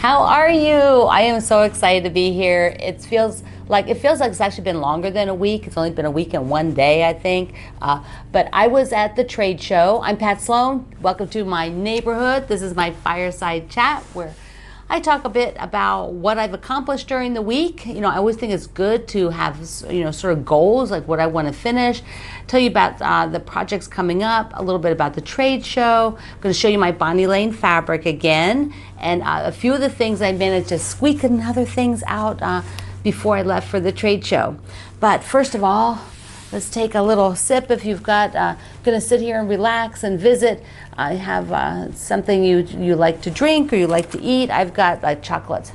How are you? I am so excited to be here. It feels like it's actually been longer than a week. It's only been a week and one day, I think. But I was at the trade show. I'm Pat Sloan. Welcome to my neighborhood. This is my Fireside Chat where I talk a bit about what I've accomplished during the week. I always think it's good to have, sort of goals, like what I want to finish. Tell you about the projects coming up, a little bit about the trade show. I'm going to show you my Bonnie Lane fabric again, and a few of the things I managed to squeak and other things out before I left for the trade show. But first of all, let's take a little sip. If you've got, going to sit here and relax and visit, I have something you like to drink or you like to eat. I've got chocolate.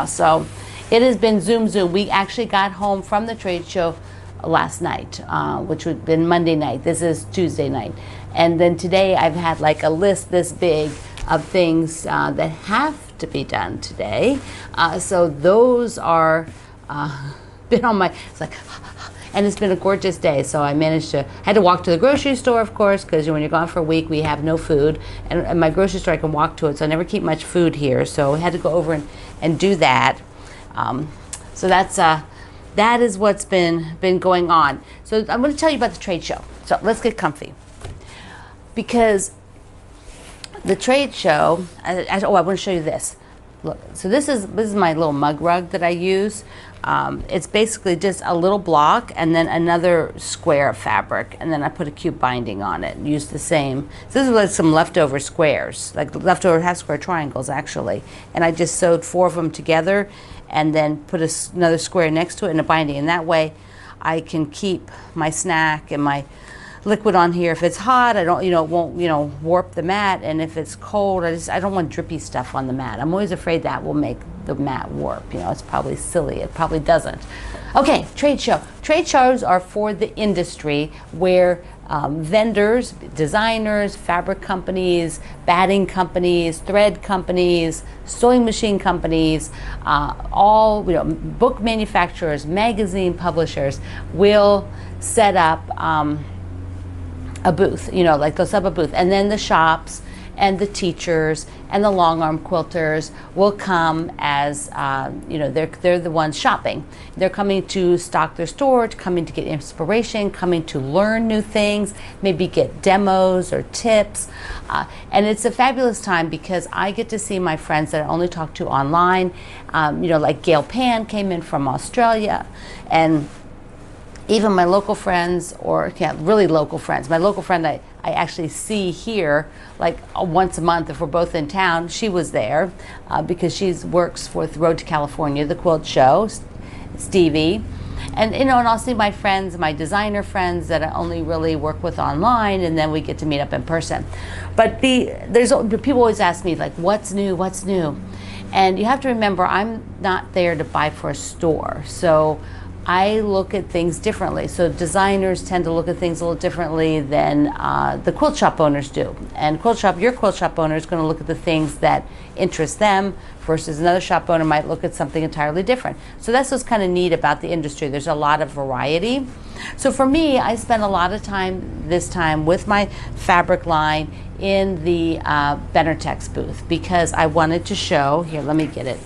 So it has been Zoom. We actually got home from the trade show last night, which would have been Monday night. This is Tuesday night. And then today I've had like a list this big of things that have to be done today. So those are been on my, it's like, and it's been a gorgeous day. So I had to walk to the grocery store, of course, because when you're gone for a week, we have no food. And my grocery store, I can walk to it, so I never keep much food here. So I had to go over and do that. So that is what's been going on. So I'm going to tell you about the trade show. So let's get comfy. Because the trade show, I want to show you this. Look, so this is my little mug rug that I use. It's basically just a little block and then another square of fabric, and then I put a cute binding on it and use the same. So this is like some leftover squares, like leftover half square triangles actually, and I just sewed 4 of them together and then put another square next to it and a binding, and that way I can keep my snack and my liquid on here. If it's hot, I don't, it won't, warp the mat, and if it's cold, I don't want drippy stuff on the mat. I'm always afraid that will make the mat warp. It's probably silly. It probably doesn't. Okay, trade show. Trade shows are for the industry where vendors, designers, fabric companies, batting companies, thread companies, sewing machine companies, all book manufacturers, magazine publishers will set up a booth, like they'll set up a booth, and then the shops and the teachers and the long arm quilters will come as they're the ones shopping. They're coming to stock their store, coming to get inspiration, coming to learn new things, maybe get demos or tips, and it's a fabulous time because I get to see my friends that I only talk to online. Like Gail Pan came in from Australia, and even my local friends, really local friends. My local friend I actually see here like once a month if we're both in town. She was there because she works for Road to California, the quilt show, Stevie. And and I'll see my friends, my designer friends that I only really work with online, and then we get to meet up in person. But people always ask me like, what's new? And you have to remember, I'm not there to buy for a store. So I look at things differently. So designers tend to look at things a little differently than the quilt shop owners do. And your quilt shop owner is going to look at the things that interest them versus another shop owner might look at something entirely different. So that's what's kind of neat about the industry. There's a lot of variety. So for me, I spent a lot of time this time with my fabric line in the Benertex booth because I wanted to show, here, let me get it.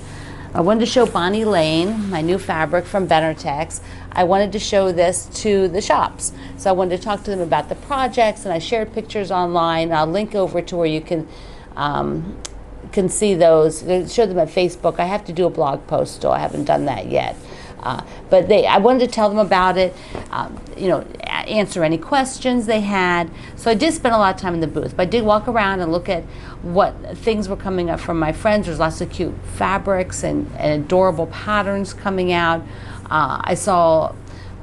I wanted to show Bonnie Lane, my new fabric from Benertex. I wanted to show this to the shops. So I wanted to talk to them about the projects, and I shared pictures online. I'll link over to where you can see those. Show them at Facebook. I have to do a blog post still. I haven't done that yet. But I wanted to tell them about it, answer any questions they had. So I did spend a lot of time in the booth, but I did walk around and look at what things were coming up from my friends. There's lots of cute fabrics and adorable patterns coming out. I saw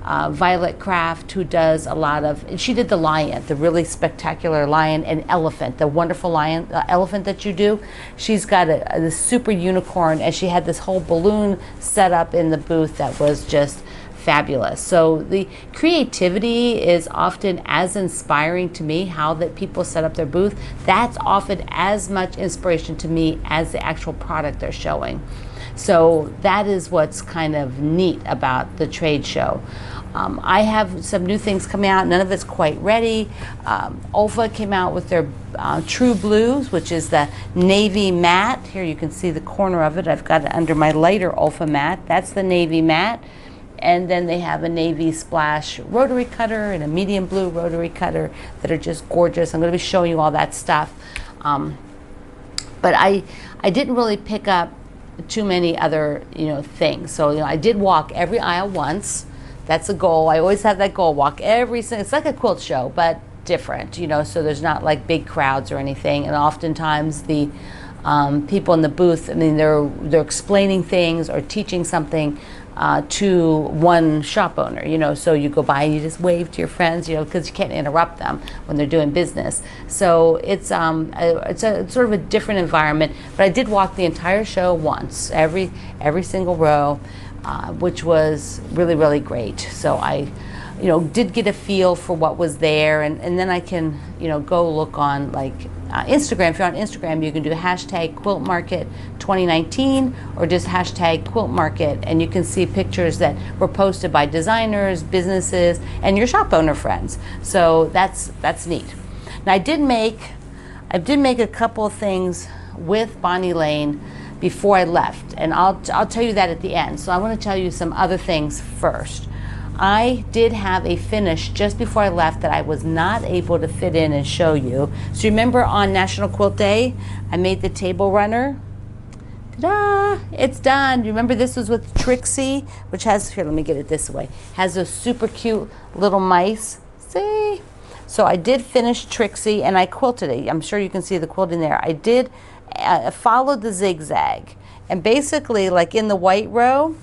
Violet Craft, who does a lot of, she did the lion, the really spectacular lion, and elephant, the wonderful lion, elephant that you do. She's got this super unicorn, and she had this whole balloon set up in the booth that was just fabulous. So the creativity is often as inspiring to me, how that people set up their booth. That's often as much inspiration to me as the actual product they're showing. So that is what's kind of neat about the trade show. I have some new things coming out. None of it's quite ready. Olfa came out with their True Blues, which is the navy matte. Here you can see the corner of it. I've got it under my lighter Olfa matte. That's the navy matte. And then they have a navy splash rotary cutter and a medium blue rotary cutter that are just gorgeous. I'm going to be showing you all that stuff. But I didn't really pick up too many other things. So I did walk every aisle once. That's a goal. I always have that goal. Walk every single. It's like a quilt show, but different. So there's not like big crowds or anything. And oftentimes the people in the booth, I mean, they're explaining things or teaching something to one shop owner. So you go by and you just wave to your friends, because you can't interrupt them when they're doing business. So it's a sort of a different environment. But I did walk the entire show once, every single row. Which was really, really great. So I, did get a feel for what was there, and then I can, go look on like Instagram. If you're on Instagram, you can do hashtag Quilt Market 2019 or just hashtag Quilt Market, and you can see pictures that were posted by designers, businesses, and your shop owner friends. So that's neat. Now I did make a couple of things with Bonnie Lane before I left, and I'll tell you that at the end. So I want to tell you some other things first. I did have a finish just before I left that I was not able to fit in and show you. So remember on National Quilt Day, I made the table runner. Ta-da! It's done. Remember this was with Trixie, which has, here, let me get it this way, has those super cute little mice. See? So I did finish Trixie and I quilted it. I'm sure you can see the quilting there. I did followed the zigzag, and basically like in the white row,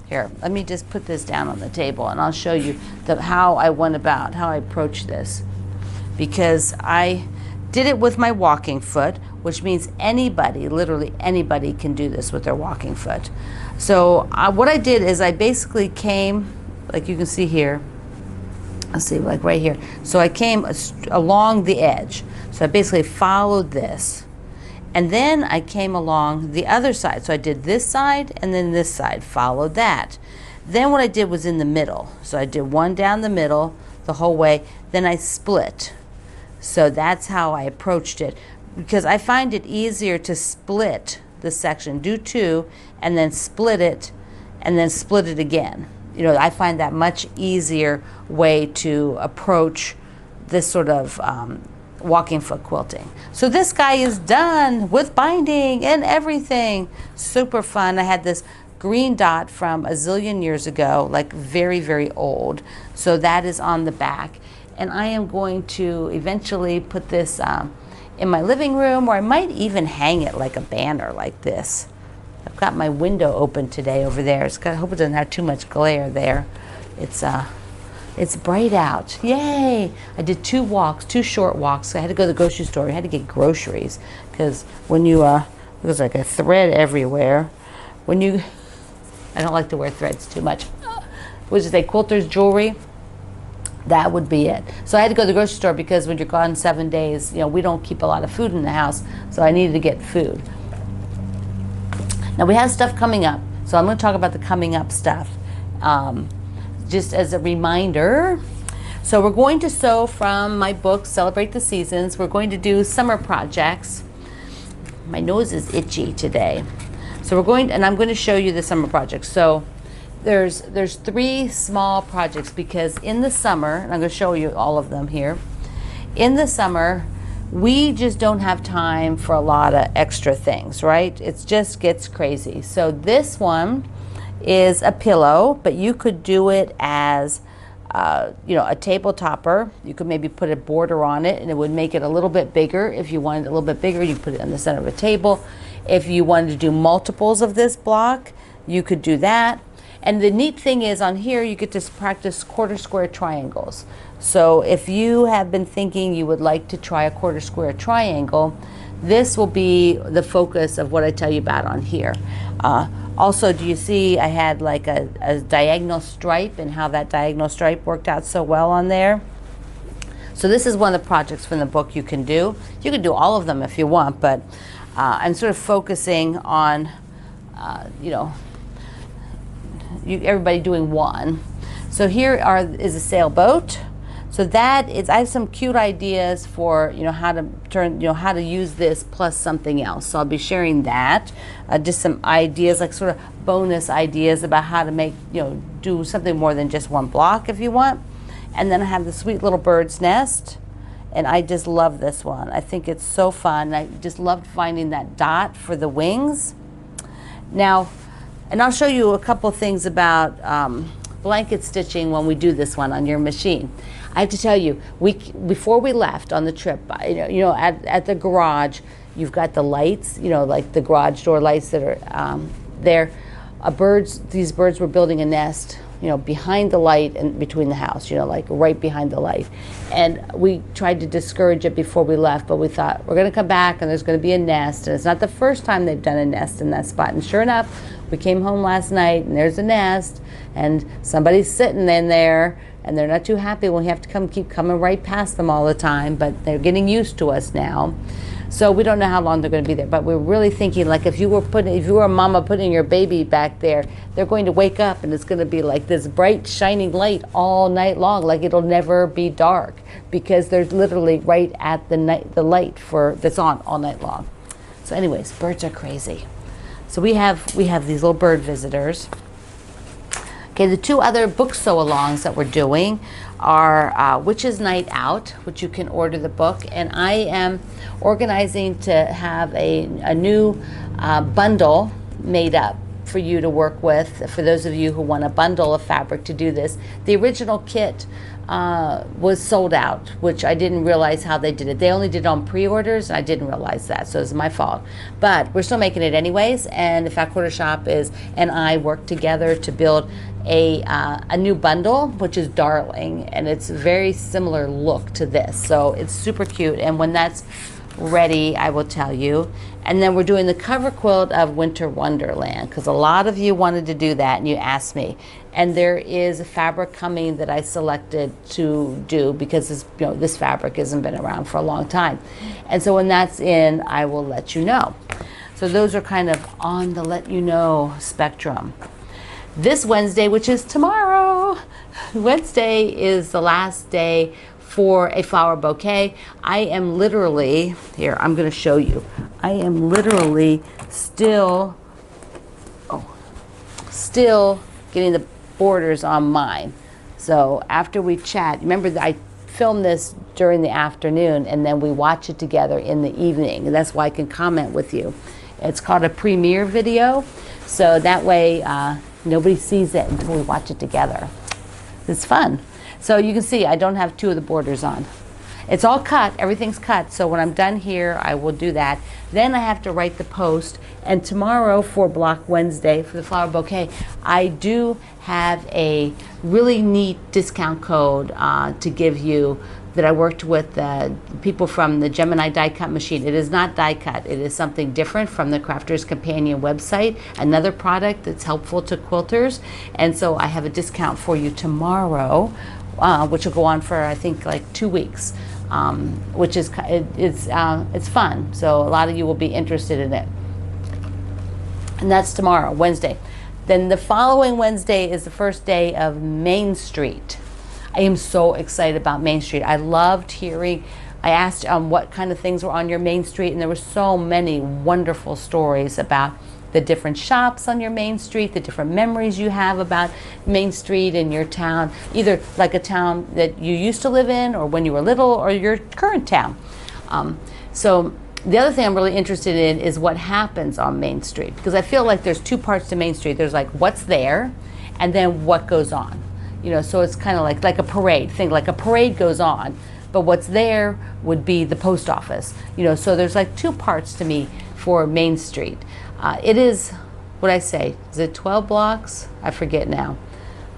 here, let me just put this down on the table and I'll show you how I went about, how I approached this, because I did it with my walking foot, which means anybody, literally anybody, can do this with their walking foot. So what I did is I basically came, like you can see here, let's see, like right here. So I came along the edge. So I basically followed this. And then I came along the other side. So I did this side and then this side, followed that. Then what I did was in the middle. So I did one down the middle the whole way. Then I split. So that's how I approached it. Because I find it easier to split the section, do two, and then split it, and then split it again. I find that much easier way to approach this sort of walking foot quilting. So this guy is done with binding and everything. Super fun. I had this green dot from a zillion years ago, like very, very old. So that is on the back. And I am going to eventually put this in my living room, or I might even hang it like a banner like this. I've got my window open today over there. I hope it doesn't have too much glare there. It's bright out. Yay! I did two short walks. I had to go to the grocery store. I had to get groceries because when you, there's like a thread everywhere. I don't like to wear threads too much. Was it a quilter's jewelry? That would be it. So I had to go to the grocery store because when you're gone 7 days, we don't keep a lot of food in the house. So I needed to get food. Now we have stuff coming up. So I'm going to talk about the coming up stuff. Just as a reminder, so we're going to sew from my book, Celebrate the Seasons. We're going to do summer projects. My nose is itchy today. So I'm going to show you the summer projects. So there's 3 small projects because in the summer, and I'm going to show you all of them here. In the summer, we just don't have time for a lot of extra things, right? It just gets crazy. So this one is a pillow, but you could do it as a table topper. You could maybe put a border on it and it would make it a little bit bigger. If you wanted it a little bit bigger, you put it in the center of a table. If you wanted to do multiples of this block, you could do that. And the neat thing is on here, you get to practice quarter square triangles. So if you have been thinking you would like to try a quarter square triangle, this will be the focus of what I tell you about on here. Also, do you see I had like a diagonal stripe, and how that diagonal stripe worked out so well on there? So this is one of the projects from the book you can do. You can do all of them if you want, but I'm sort of focusing on, everybody doing one. So here is a sailboat. So that is, I have some cute ideas for, how to use this plus something else. So I'll be sharing that, just some ideas, like sort of bonus ideas about how to make, do something more than just one block if you want. And then I have the sweet little bird's nest, and I just love this one. I think it's so fun. I just loved finding that dot for the wings. Now, and I'll show you a couple things about blanket stitching when we do this one on your machine. I have to tell you, before we left on the trip, at the garage, you've got the lights, like the garage door lights that are there. These birds were building a nest, behind the light and between the house, like right behind the light. And we tried to discourage it before we left, but we thought we're going to come back and there's going to be a nest. And it's not the first time they've done a nest in that spot. And sure enough, we came home last night and there's a nest and somebody's sitting in there, and they're not too happy when we have to keep coming right past them all the time, but they're getting used to us now. So we don't know how long they're going to be there, but we're really thinking, like, if you were a mama putting your baby back there, they're going to wake up and it's going to be like this bright shining light all night long, like it'll never be dark, because they're literally right at the light that's on all night long. So anyways, birds are crazy. So we have these little bird visitors. Okay, the two other book sew-alongs that we're doing are Witch's Night Out, which you can order the book, and I am organizing to have a new bundle made up for you to work with, for those of you who want a bundle of fabric to do this. The original kit was sold out, which I didn't realize how they did it. They only did it on pre-orders, and I didn't realize that, so it's my fault. But we're still making it anyways, and the Fat Quarter Shop and I worked together to build a new bundle, which is darling, and it's a very similar look to this. So it's super cute, and when that's ready, I will tell you. And then we're doing the cover quilt of Winter Wonderland, because a lot of you wanted to do that and you asked me. And there is a fabric coming that I selected to do, because this fabric hasn't been around for a long time. And so when that's in, I will let you know. So those are kind of on the let you know spectrum. This Wednesday, which is tomorrow, Wednesday is the last day for a flower bouquet. I am literally, here, I'm going to show you. I am literally still getting the borders on mine. So after we chat, remember that I filmed this during the afternoon and then we watch it together in the evening. And that's why I can comment with you. It's called a premiere video. So that way nobody sees it until we watch it together. It's fun. So you can see I don't have two of the borders on. It's all cut, everything's cut, so when I'm done here, I will do that. Then I have to write the post, and tomorrow for Block Wednesday, for the flower bouquet, I do have a really neat discount code to give you that I worked with people from the Gemini die cut machine. It is not die cut, it is something different from the Crafter's Companion website, another product that's helpful to quilters, and so I have a discount for you tomorrow, which will go on for I think like 2 weeks, which is it's fun. So a lot of you will be interested in it, and that's tomorrow, Wednesday. Then the following Wednesday is the first day of Main Street. I am so excited about Main Street. I loved hearing. I asked what kind of things were on your Main Street, and there were so many wonderful stories about the different shops on your Main Street, the different memories you have about Main Street in your town, either like a town that you used to live in or when you were little or your current town. So the other thing I'm really interested in is what happens on Main Street, because I feel like there's two parts to Main Street. There's like what's there and then what goes on. So it's kind of like a parade thing, like a parade goes on, but what's there would be the post office. So there's like two parts to me for Main Street. It is, what I say, is it 12 blocks? I forget now.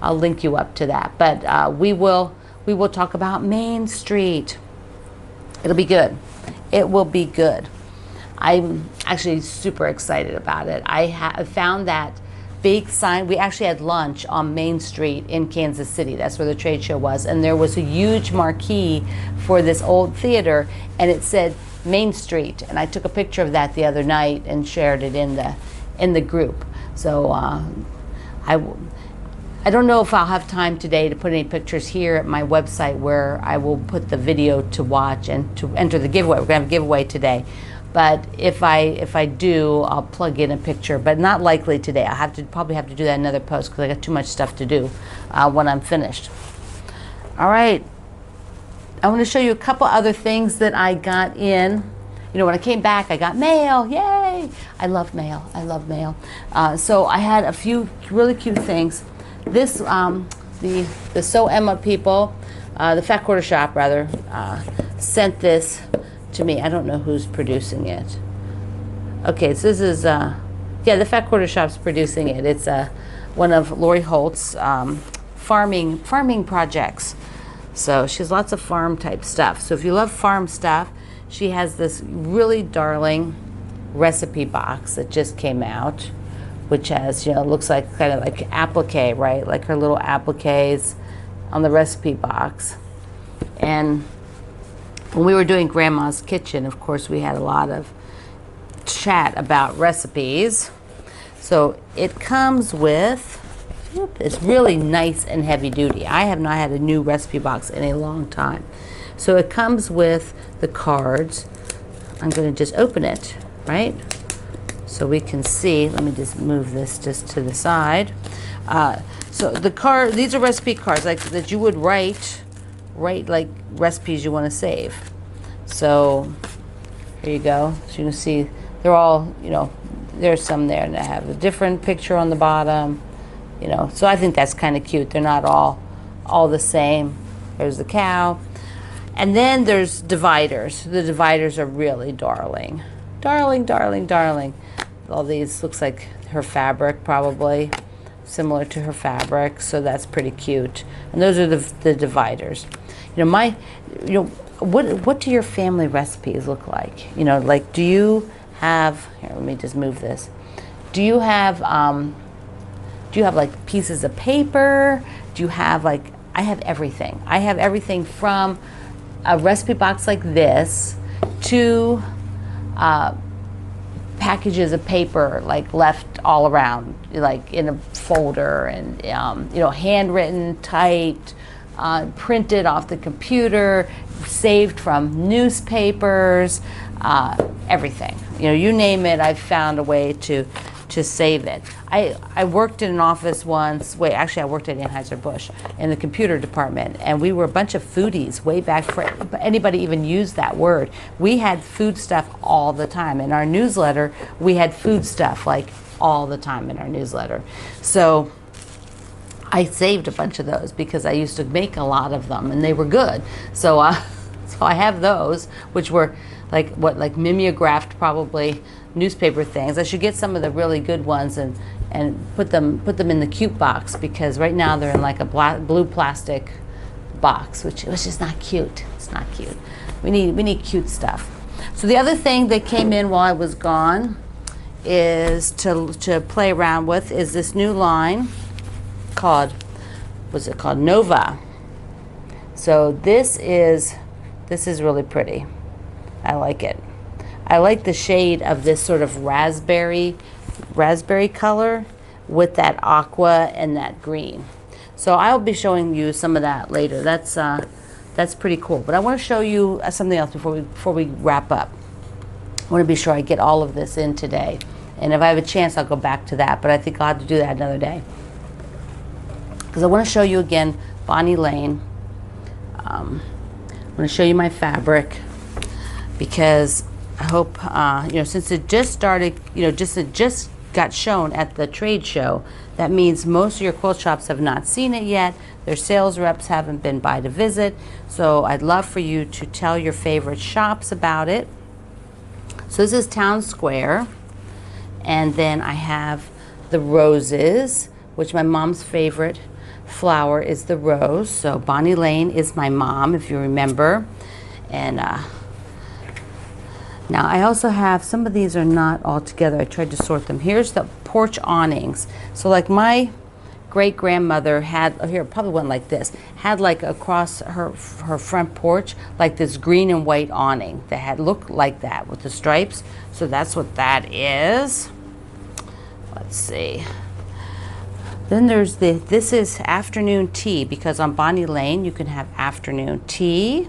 I'll link you up to that. But we will talk about Main Street. It'll be good. It will be good. I'm actually super excited about it. I found that big sign. We actually had lunch on Main Street in Kansas City. That's where the trade show was. And there was a huge marquee for this old theater, and it said Main Street. And I took a picture of that the other night and shared it in the group. So I don't know if I'll have time today to put any pictures here at my website where I will put the video to watch and to enter the giveaway. We're going to have a giveaway today. But if I do, I'll plug in a picture, but not likely today. I probably have to do that in another post because I got too much stuff to do when I'm finished. All right. I want to show you a couple other things that I got in. You know, when I came back, I got mail. Yay! I love mail. I love mail. So I had a few really cute things. This, the Sew Emma people, the Fat Quarter Shop rather, sent this to me. I don't know who's producing it. Okay, so this is, yeah, the Fat Quarter Shop's producing it. It's one of Lori Holt's farming projects. So she has lots of farm type stuff. So if you love farm stuff, she has this really darling recipe box that just came out, which has, you know, looks like kind of like applique, right? Like her little appliques on the recipe box. And when we were doing Grandma's Kitchen, of course, we had a lot of chat about recipes. So it comes with, it's really nice and heavy duty. I have not had a new recipe box in a long time. So it comes with the cards. I'm going to just open it, right? So we can see, let me just move this just to the side. So the card, these are recipe cards like that you would write like recipes you want to save. So here you go. So you can see they're all, you know, there's some there that have a different picture on the bottom, you know. So I think that's kind of cute. They're not all the same. There's the cow. And then there's dividers. The dividers are really darling. Darling, darling, darling. All these looks like her fabric, probably similar to her fabric, so that's pretty cute. And those are the dividers. You know, what do your family recipes look like? You know, like, do you have, here, let me just move this. Do you have like pieces of paper? Do you have like, I have everything. I have everything from a recipe box like this to packages of paper like left all around, like in a folder, and you know, handwritten, typed, printed off the computer, saved from newspapers, everything. You know, you name it, I've found a way to save it. I worked in an office once, actually I worked at Anheuser-Busch in the computer department, and we were a bunch of foodies way back, for anybody even used that word. We had food stuff all the time. In our newsletter, we had food stuff like all the time in our newsletter. So I saved a bunch of those because I used to make a lot of them and they were good. So so I have those, which were like mimeographed probably newspaper things. I should get some of the really good ones and put them in the cute box, because right now they're in like a blue plastic box, which is just not cute. It's not cute. We need cute stuff. So the other thing that came in while I was gone is to play around with is this new line called, what's it called? Nova. So this is really pretty. I like it. I like the shade of this sort of raspberry color with that aqua and that green. So I'll be showing you some of that later. That's pretty cool. But I want to show you something else before we wrap up. I want to be sure I get all of this in today. And if I have a chance, I'll go back to that. But I think I'll have to do that another day. Because I want to show you again Bonnie Lane. I want to show you my fabric, because I hope, you know, since it just started, you know, it just got shown at the trade show, that means most of your quilt shops have not seen it yet. Their sales reps haven't been by to visit. So I'd love for you to tell your favorite shops about it. So this is Town Square. And then I have the roses, which my mom's favorite flower is the rose. So Bonnie Lane is my mom, if you remember. And Now I also have, some of these are not all together. I tried to sort them. Here's the porch awnings. So like my great grandmother had, oh, here, probably one like this, had like across her front porch, like this green and white awning that had looked like that with the stripes. So that's what that is. Let's see. Then there's this is afternoon tea, because on Bonnie Lane you can have afternoon tea.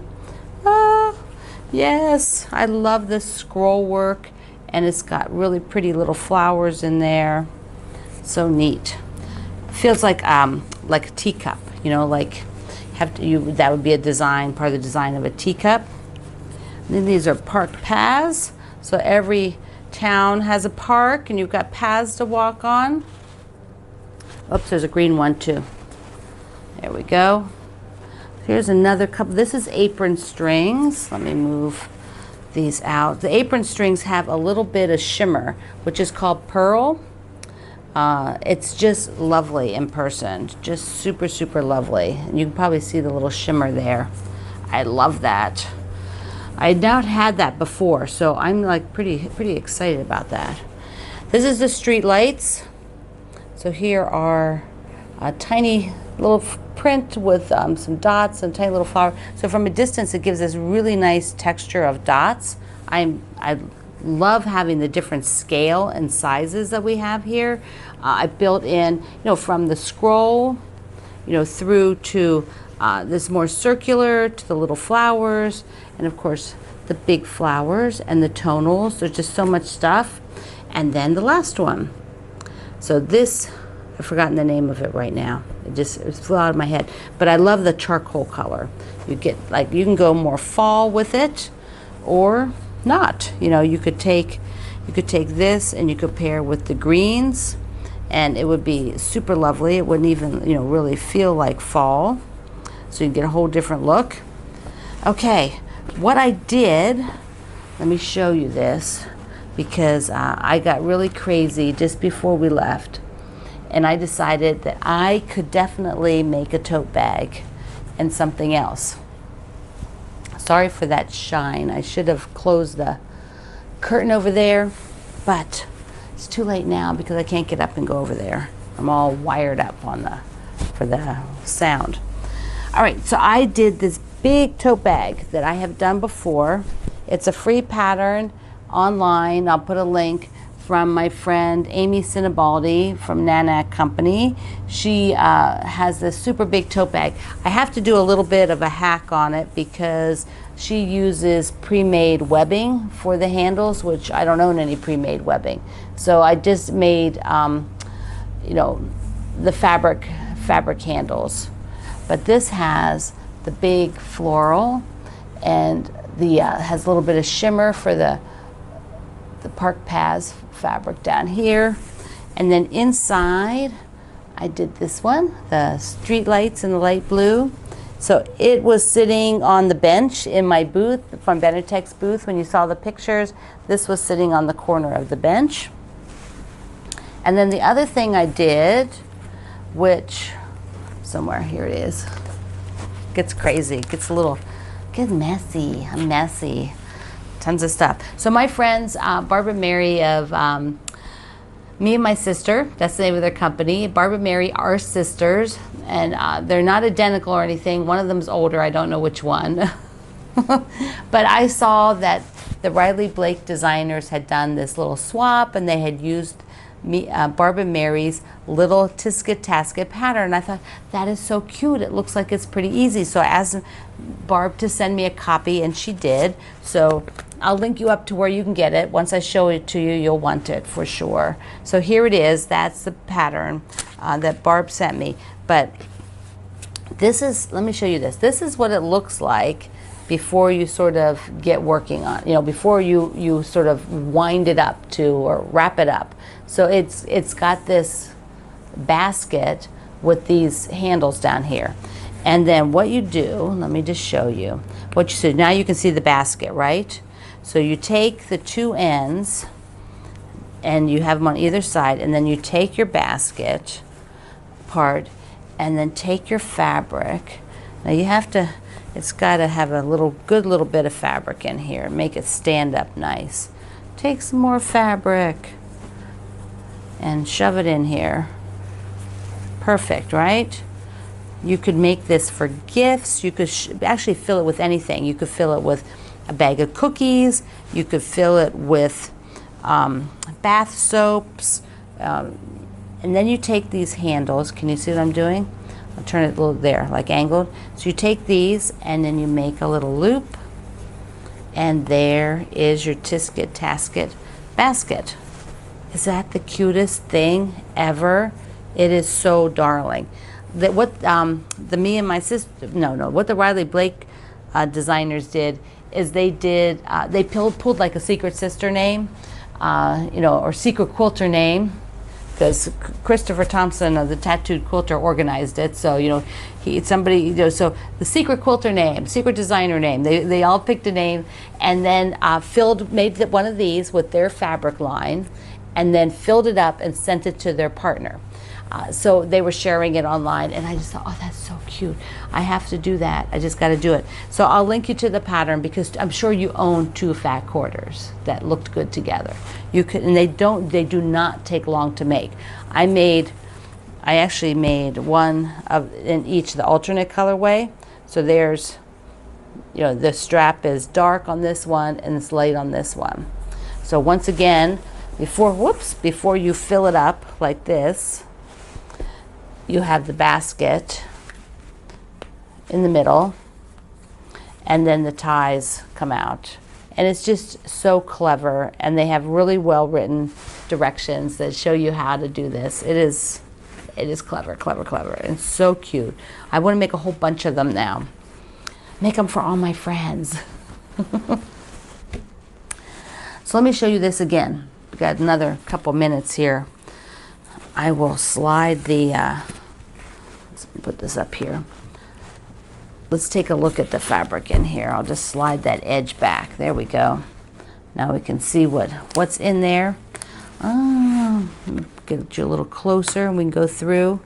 Yes, I love this scroll work, and it's got really pretty little flowers in there. So neat. Feels like a teacup, you know, like that would be a design, part of the design of a teacup. And then these are park paths. So every town has a park, and you've got paths to walk on. Oops, there's a green one too. There we go. Here's another couple. This is apron strings. Let me move these out. The apron strings have a little bit of shimmer, which is called pearl. It's just lovely in person. Just super, super lovely. And you can probably see the little shimmer there. I love that. I had not had that before, so I'm like pretty excited about that. This is the street lights. So here are a tiny little print with some dots and tiny little flower. So from a distance, it gives this really nice texture of dots. I love having the different scale and sizes that we have here. I built in, you know, from the scroll, you know, through to this more circular, to the little flowers, and of course the big flowers and the tonals. There's just so much stuff. And then the last one. So this, I've forgotten the name of it right now. It flew out of my head. But I love the charcoal color. You get, like, you can go more fall with it or not. You know, you could take this and you could pair with the greens, and it would be super lovely. It wouldn't even, you know, really feel like fall. So you get a whole different look. Okay, what I did, let me show you this, because I got really crazy just before we left, and I decided that I could definitely make a tote bag and something else. Sorry for that shine. I should have closed the curtain over there, but it's too late now because I can't get up and go over there. I'm all wired up for the sound. All right, so I did this big tote bag that I have done before. It's a free pattern online. I'll put a link from my friend Amy Sinibaldi from Nanac Company. She has this super big tote bag. I have to do a little bit of a hack on it because she uses pre-made webbing for the handles, which I don't own any pre-made webbing. So I just made, you know, the fabric handles. But this has the big floral, and the has a little bit of shimmer for the Park Paths fabric down here. And then inside I did this one, the street lights in the light blue. So it was sitting on the bench in my booth, from Benetech's booth. When you saw the pictures, this was sitting on the corner of the bench. And then the other thing I did, which somewhere, here it is, gets crazy, gets messy. I'm messy. Tons of stuff. So my friends, Barbara Mary of Me and My Sister, that's the name of their company. Barbara Mary are sisters, and they're not identical or anything. One of them's older, I don't know which one. But I saw that the Riley Blake designers had done this little swap, and they had used Barbara Mary's little Tisket Tasket pattern. I thought, that is so cute. It looks like it's pretty easy. So I asked Barb to send me a copy, and she did. So I'll link you up to where you can get it. Once I show it to you, you'll want it for sure. So here it is. That's the pattern that Barb sent me. But this is, let me show you this. This is what it looks like before you sort of get working on, you know, before you sort of wind it up to, or wrap it up. So it's got this basket with these handles down here. And then what you do, let me just show you what you see. Now you can see the basket, right? So you take the two ends and you have them on either side, and then you take your basket part and then take your fabric. Now you have to it's got to have a good little bit of fabric in here. Make it stand up nice. Take some more fabric and shove it in here. Perfect, right? You could make this for gifts. You could actually fill it with anything. You could fill it with a bag of cookies. You could fill it with bath soaps. And then you take these handles. Can you see what I'm doing? I'll turn it a little there, like angled. So you take these and then you make a little loop. And there is your Tisket Tasket basket. Is that the cutest thing ever? It is so darling. That what what the Riley Blake designers did is they pulled like a secret sister name, or secret quilter name, because Christopher Thompson, the tattooed quilter, organized it. So so the secret quilter name, secret designer name. They all picked a name, and then made one of these with their fabric line, and then filled it up and sent it to their partner. So they were sharing it online, and I just thought, oh, that's so cute. I have to do that. I just got to do it. So I'll link you to the pattern, because I'm sure you own 2 fat quarters that looked good together. You could, and they do not take long to make. I actually made one in each, the alternate colorway. So there's, the strap is dark on this one and it's light on this one. So once again, before you fill it up like this, you have the basket in the middle, and then the ties come out. And it's just so clever, and they have really well written directions that show you how to do this. It is clever, and so cute. I want to make a whole bunch of them now. Make them for all my friends. So let me show you this again. We've got another couple minutes here. I will slide the, let's put this up here. Let's take a look at the fabric in here. I'll just slide that edge back. There we go. Now we can see what's in there. Get you a little closer and we can go through.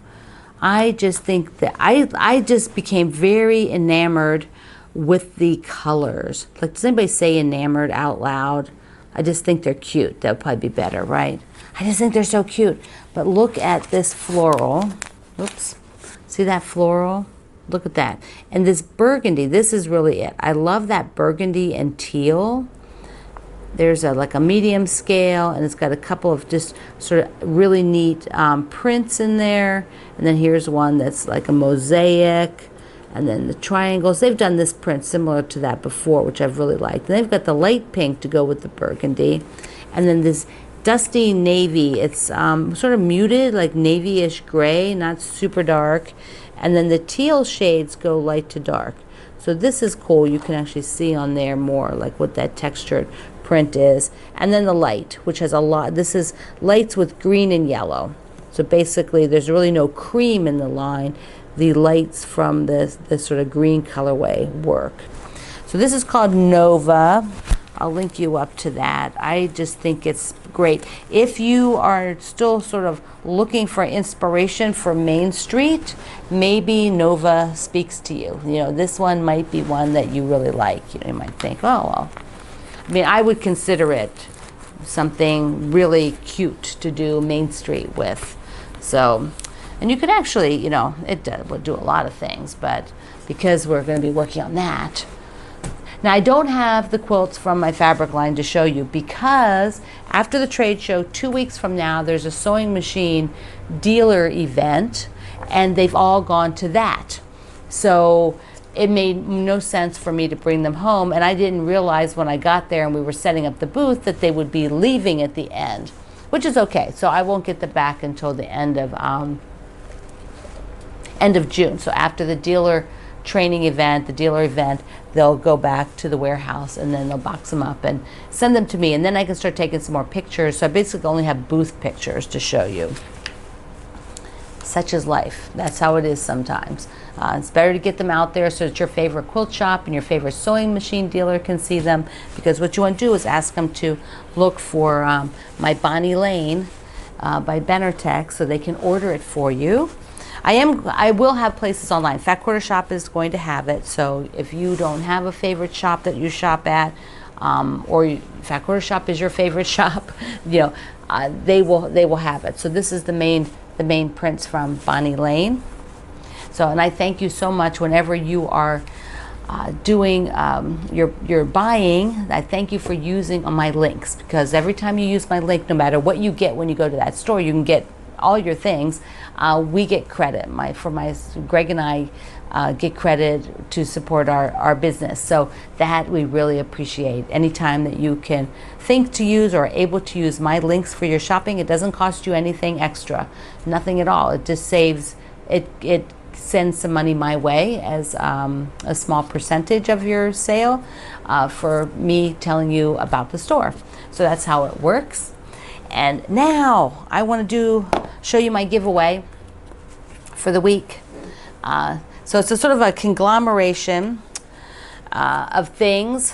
I just think that I just became very enamored with the colors. Like, does anybody say enamored out loud? I just think they're cute. That would probably be better, right? I just think they're so cute. But look at this floral. Oops. See that floral? Look at that. And this burgundy, this is really it. I love that burgundy and teal. There's like a medium scale, and it's got a couple of just sort of really neat prints in there. And then here's one that's like a mosaic. And then the triangles. They've done this print similar to that before, which I've really liked. And they've got the light pink to go with the burgundy. And then this dusty navy. It's sort of muted, like navy-ish gray, not super dark. And then the teal shades go light to dark. So this is cool. You can actually see on there more like what that textured print is. And then the light, which has a lot. This is lights with green and yellow. So basically there's really no cream in the line. The lights from this sort of green colorway work. So this is called Nova. I'll link you up to that. I just think it's great. If you are still sort of looking for inspiration for Main Street, maybe Nova speaks to you. This one might be one that you really like. You might think, oh, well. I mean, I would consider it something really cute to do Main Street with. So, and you could actually, it would do a lot of things, but because we're going to be working on that. Now, I don't have the quilts from my fabric line to show you, because after the trade show, 2 weeks from now, there's a sewing machine dealer event, and they've all gone to that. So it made no sense for me to bring them home, and I didn't realize when I got there and we were setting up the booth that they would be leaving at the end, which is okay. So I won't get them back until the end of June. So after the dealer training event, the dealer event, they'll go back to the warehouse, and then they'll box them up and send them to me, and then I can start taking some more pictures. So I basically only have booth pictures to show you. Such is life. That's how it is sometimes. It's better to get them out there so that your favorite quilt shop and your favorite sewing machine dealer can see them, because what you want to do is ask them to look for my Bonnie Lane by Benartech, so they can order it for you. I will have places online. Fat Quarter Shop is going to have it. So if you don't have a favorite shop that you shop at, Fat Quarter Shop is your favorite shop, they will have it. So this is the main prints from Bonnie Lane. So, and I thank you so much whenever you are doing your buying. I thank you for using my links, because every time you use my link, no matter what you get when you go to that store, you can get all your things. We get credit. Greg and I get credit to support our business. So that we really appreciate. Anytime that you can think to use or able to use my links for your shopping, it doesn't cost you anything extra, nothing at all. It just saves it send some money my way as a small percentage of your sale for me telling you about the store. So that's how it works. And now I want to show you my giveaway for the week. So it's a sort of a conglomeration of things,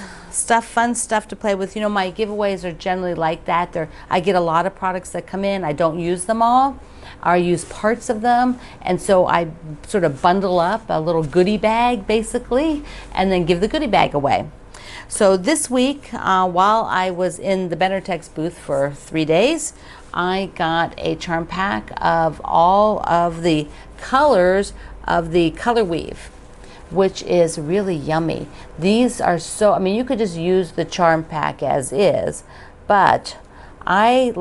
fun stuff to play with. My giveaways are generally like that. I get a lot of products that come in. I don't use them all. I use parts of them, and so I sort of bundle up a little goodie bag basically, and then give the goodie bag away. So this week, while I was in the Benartex booth for 3 days, I got a charm pack of all of the colors of the color weave, which is really yummy. These are you could just use the charm pack as is, but I'm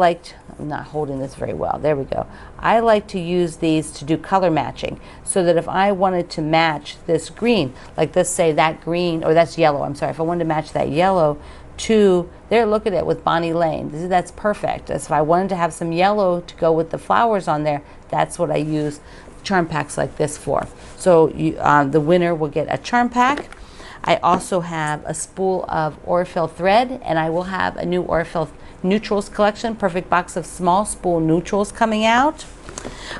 not holding this very well. There we go. I like to use these to do color matching, so that if I wanted to match this green, like let's say that green, or that's yellow, I'm sorry, if I wanted to match that yellow to, there, look at it with Bonnie Lane. That's perfect. As if I wanted to have some yellow to go with the flowers on there, that's what I use charm packs like this for. So the winner will get a charm pack. I also have a spool of Aurifil thread, and I will have a new Aurifil neutrals collection, perfect box of small spool neutrals coming out.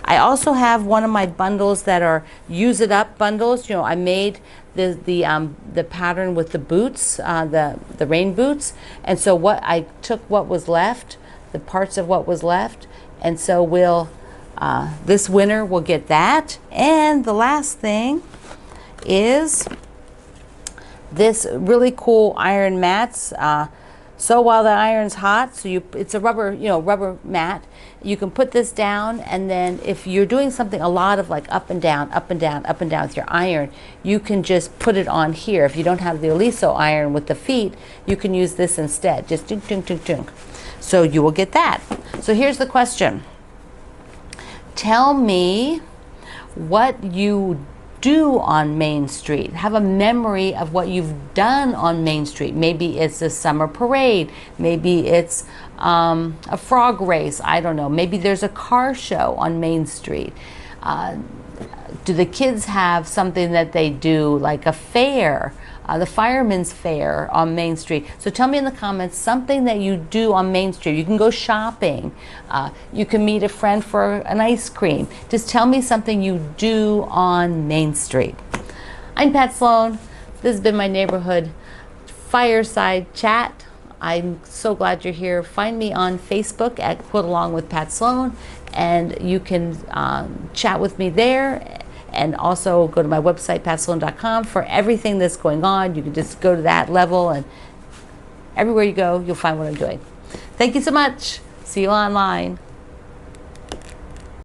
I also have one of my bundles that are use it up bundles. I made the pattern with the boots, the rain boots, and so I took what was left, the parts of what was left, and so this winner will get that. And the last thing is this really cool iron mats. So while the iron's hot, it's a rubber mat. You can put this down, and then if you're doing something a lot of like up and down, up and down, up and down with your iron, you can just put it on here. If you don't have the Oliso iron with the feet, you can use this instead. Just dunk, dunk, dunk, dunk. So you will get that. So here's the question. Tell me what you do on Main Street. Have a memory of what you've done on Main Street. Maybe it's a summer parade. Maybe it's a frog race. I don't know. Maybe there's a car show on Main Street. Do the kids have something that they do, like a fair, the fireman's fair on Main Street? So tell me in the comments something that you do on Main Street. You can go shopping. You can meet a friend for an ice cream. Just tell me something you do on Main Street. I'm Pat Sloan. This has been my neighborhood fireside chat. I'm so glad you're here. Find me on Facebook at Quilt Along with Pat Sloan, and you can chat with me there. And also go to my website, patsloan.com, for everything that's going on. You can just go to that level, and everywhere you go, you'll find what I'm doing. Thank you so much. See you online.